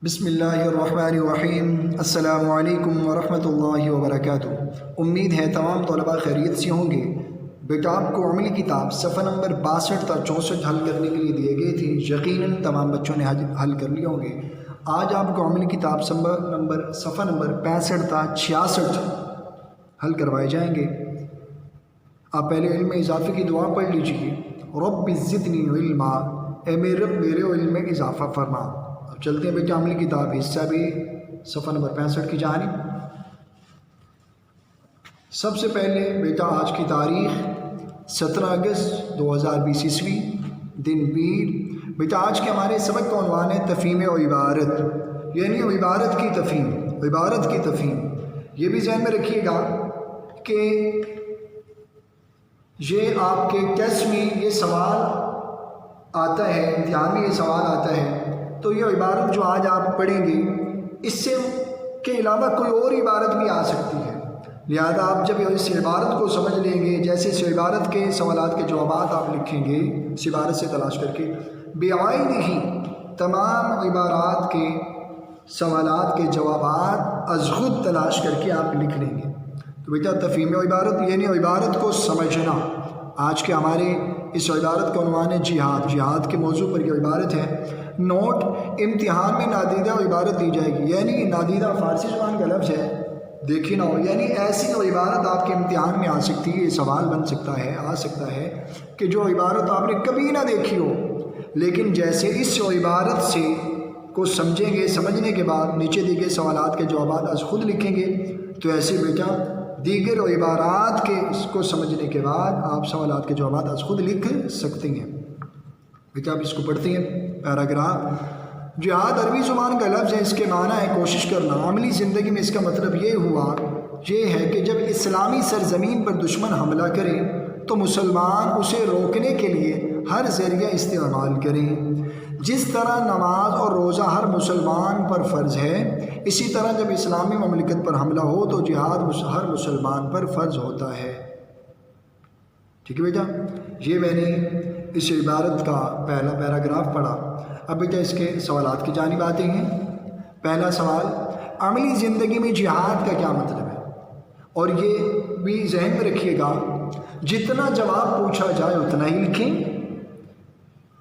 بسم اللہ الرحمن الرحیم۔ السلام علیکم ورحمۃ اللہ وبرکاتہ۔ امید ہے تمام طلباء خیریت سے ہوں گے۔ بیٹا آپ کو عملی کتاب صفحہ نمبر 62 تا 64 حل کرنے کے لیے دیے گئے تھے، یقیناً تمام بچوں نے حل کر لیے ہوں گے۔ آج آپ کو عملی کتاب صفحہ نمبر 65 تا 66 حل کروائے جائیں گے۔ آپ پہلے علم اضافے کی دعا پڑھ لیجیے، رب زدنی علما، اے میرے رب میرے علم میں اضافہ فرما۔ اب چلتے ہیں بیٹا عملی کتاب حصہ بھی صفحہ نمبر 65 کی جانب۔ سب سے پہلے بیٹا آج کی تاریخ 17 اگست 2020 عیسوی، دن پیر۔ بیٹا آج کے ہمارے سبق کا عنوان ہے تفہیم و عبارت، یعنی عبارت کی تفہیم، عبارت کی تفہیم۔ یہ بھی ذہن میں رکھیے گا کہ یہ آپ کے ٹیسٹ میں یہ سوال آتا ہے، امتحان میں یہ سوال آتا ہے، تو یہ عبارت جو آج آپ پڑھیں گے اس سے کے علاوہ کوئی اور عبارت بھی آ سکتی ہے، لہذا آپ جب اس عبارت کو سمجھ لیں گے، جیسے اس عبارت کے سوالات کے جوابات آپ لکھیں گے اس عبارت سے تلاش کر کے، بعین ہی تمام عبارات کے سوالات کے جوابات از خود تلاش کر کے آپ لکھ لیں گے۔ تو بیٹا تفہیم عبارت یعنی عبارت کو سمجھنا۔ آج کے ہمارے اس عبارت کا عنوان ہے جہاد۔ جہاد کے موضوع پر یہ عبارت ہے۔ نوٹ، امتحان میں نادیدہ عبارت دی جائے گی، یعنی نادیدہ فارسی زبان کا لفظ ہے، دیکھی نہ ہو، یعنی ایسی عبارت آپ کے امتحان میں آ سکتی ہے، یہ سوال بن سکتا ہے، آ سکتا ہے کہ جو عبارت آپ نے کبھی نہ دیکھی ہو، لیکن جیسے اس عبارت سے کو سمجھیں گے، سمجھنے کے بعد نیچے دیے گئے سوالات کے جوابات از خود لکھیں گے، تو ایسے بیٹا دیگر عبارات کے اس کو سمجھنے کے بعد آپ سوالات کے جوابات از خود لکھ سکتے ہیں۔ بیٹا آپ اس کو پڑھتے ہیں، پیراگراف۔ جہاد عربی زبان کا لفظ ہے، اس کے معنی ہے کوشش کرنا۔ عملی زندگی میں اس کا مطلب یہ ہے کہ جب اسلامی سرزمین پر دشمن حملہ کرے تو مسلمان اسے روکنے کے لیے ہر ذریعہ استعمال کریں۔ جس طرح نماز اور روزہ ہر مسلمان پر فرض ہے، اسی طرح جب اسلامی مملکت پر حملہ ہو تو جہاد ہر مسلمان پر فرض ہوتا ہے۔ ٹھیک ہے بیٹا، یہ میں نے اس عبارت کا پہلا پیراگراف پڑھا۔ اب بیٹا اس کے سوالات کی جانب آتے ہیں۔ پہلا سوال، عملی زندگی میں جہاد کا کیا مطلب ہے؟ اور یہ بھی ذہن میں رکھیے گا، جتنا جواب پوچھا جائے اتنا ہی لکھیں،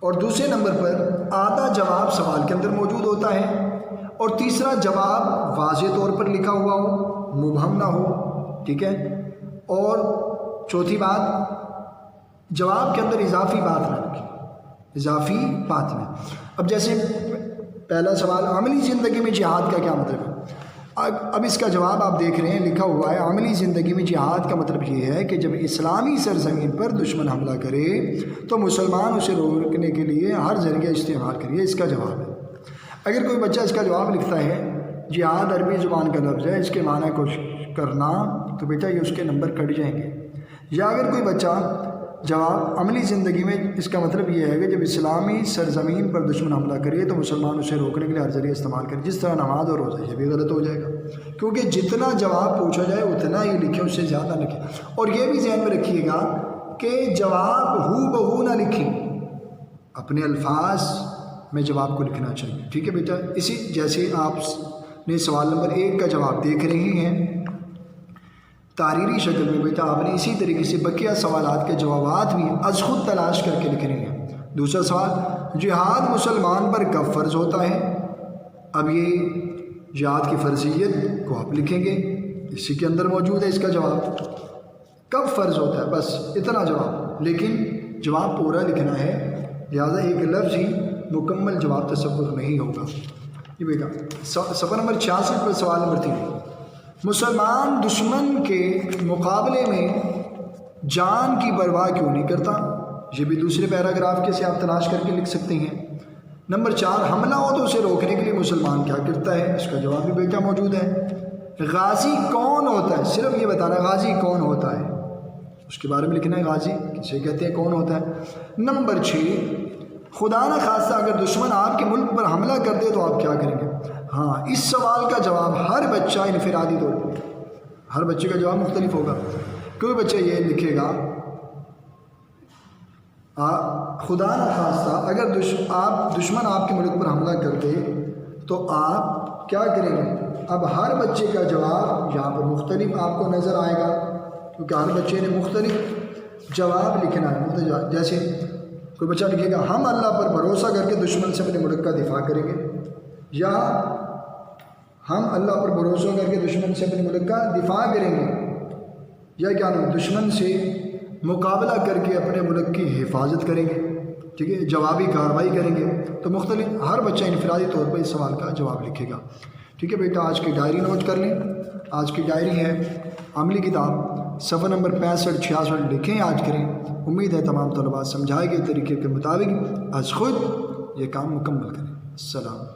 اور دوسرے نمبر پر آدھا جواب سوال کے اندر موجود ہوتا ہے، اور تیسرا جواب واضح طور پر لکھا ہوا ہو، مبہم نہ ہو، ٹھیک ہے، اور چوتھی بات جواب کے اندر اضافی بات نہ رکھیں، اضافی بات میں۔ اب جیسے پہلا سوال، عملی زندگی میں جہاد کا کیا مطلب ہے؟ اب اس کا جواب آپ دیکھ رہے ہیں، لکھا ہوا ہے عملی زندگی میں جہاد کا مطلب یہ ہے کہ جب اسلامی سرزمین پر دشمن حملہ کرے تو مسلمان اسے روکنے کے لیے ہر ذریعہ استعمال کرے، اس کا جواب ہے۔ اگر کوئی بچہ اس کا جواب لکھتا ہے جہاد عربی زبان کا لفظ ہے، اس کے معنی کوشش کرنا، تو بیٹا یہ اس کے نمبر کٹ جائیں گے۔ یا اگر کوئی بچہ جواب عملی زندگی میں اس کا مطلب یہ ہے کہ جب اسلامی سرزمین پر دشمن حملہ کرے تو مسلمان اسے روکنے کے لیے ہر ذریعہ استعمال کرے، جس طرح نماز اور روزہ، یہ بھی غلط ہو جائے گا، کیونکہ جتنا جواب پوچھا جائے اتنا ہی لکھیں، اس سے زیادہ لکھیں۔ اور یہ بھی ذہن میں رکھیے گا کہ جواب ہو بہو نہ لکھیں، اپنے الفاظ میں جواب کو لکھنا چاہیے، ٹھیک ہے بیٹا۔ اسی جیسے آپ نے سوال نمبر 1 کا جواب دیکھ رہے ہیں تحریری شکل میں، بیٹا آپ نے اسی طریقے سے بقیہ سوالات کے جوابات بھی از خود تلاش کر کے لکھنے ہیں۔ دوسرا سوال، جہاد مسلمان پر کب فرض ہوتا ہے؟ اب یہ جہاد کی فرضیت کو آپ لکھیں گے، اسی کے اندر موجود ہے اس کا جواب، کب فرض ہوتا ہے، بس اتنا جواب، لیکن جواب پورا لکھنا ہے، لہذا ایک لفظ ہی مکمل جواب تصور نہیں ہوگا۔ یہ بیٹا صفحہ نمبر 66 پر سوال نمبر 3، مسلمان دشمن کے مقابلے میں جان کی پرواہ کیوں نہیں کرتا؟ یہ بھی دوسرے پیراگراف کے سے آپ تلاش کر کے لکھ سکتے ہیں۔ نمبر 4، حملہ ہو تو اسے روکنے کے لیے مسلمان کیا کرتا ہے؟ اس کا جواب بھی بیٹا موجود ہے۔ غازی کون ہوتا ہے؟ صرف یہ بتانا غازی کون ہوتا ہے، اس کے بارے میں لکھنا ہے، غازی کسے کہتے ہیں، کون ہوتا ہے۔ نمبر 6، خدا نہ خواستہ اگر دشمن آپ کے ملک پر حملہ کر دے تو آپ کیا کریں گے؟ ہاں، اس سوال کا جواب ہر بچہ انفرادی طور پر، ہر بچے کا جواب مختلف ہوگا۔ کوئی بچہ یہ لکھے گا خدا نہ خواستہ اگر دشمن آپ کے ملک پر حملہ کر دے تو آپ کیا کریں گے؟ اب ہر بچے کا جواب یہاں پر مختلف آپ کو نظر آئے گا، کیونکہ ہر بچے نے مختلف جواب لکھنا ہے۔ جیسے کوئی بچہ لکھے گا ہم اللہ پر بھروسہ کر کے دشمن سے اپنے ملک کا دفاع کریں گے، یا ہم اللہ پر بھروسہ کر کے دشمن سے اپنے ملک کا دفاع کریں گے، یا کیا نام دشمن سے مقابلہ کر کے اپنے ملک کی حفاظت کریں گے، ٹھیک ہے، جوابی کارروائی کریں گے۔ تو مختلف ہر بچہ انفرادی طور پر اس سوال کا جواب لکھے گا، ٹھیک ہے بیٹا۔ آج کی ڈائری نوٹ کر لیں۔ آج کی ڈائری ہے عملی کتاب، صفحہ نمبر 65 66 لکھیں، یاد کریں۔ امید ہے تمام طلباء سمجھائے گئے طریقے کے مطابق آج خود یہ کام مکمل کریں۔ السلام۔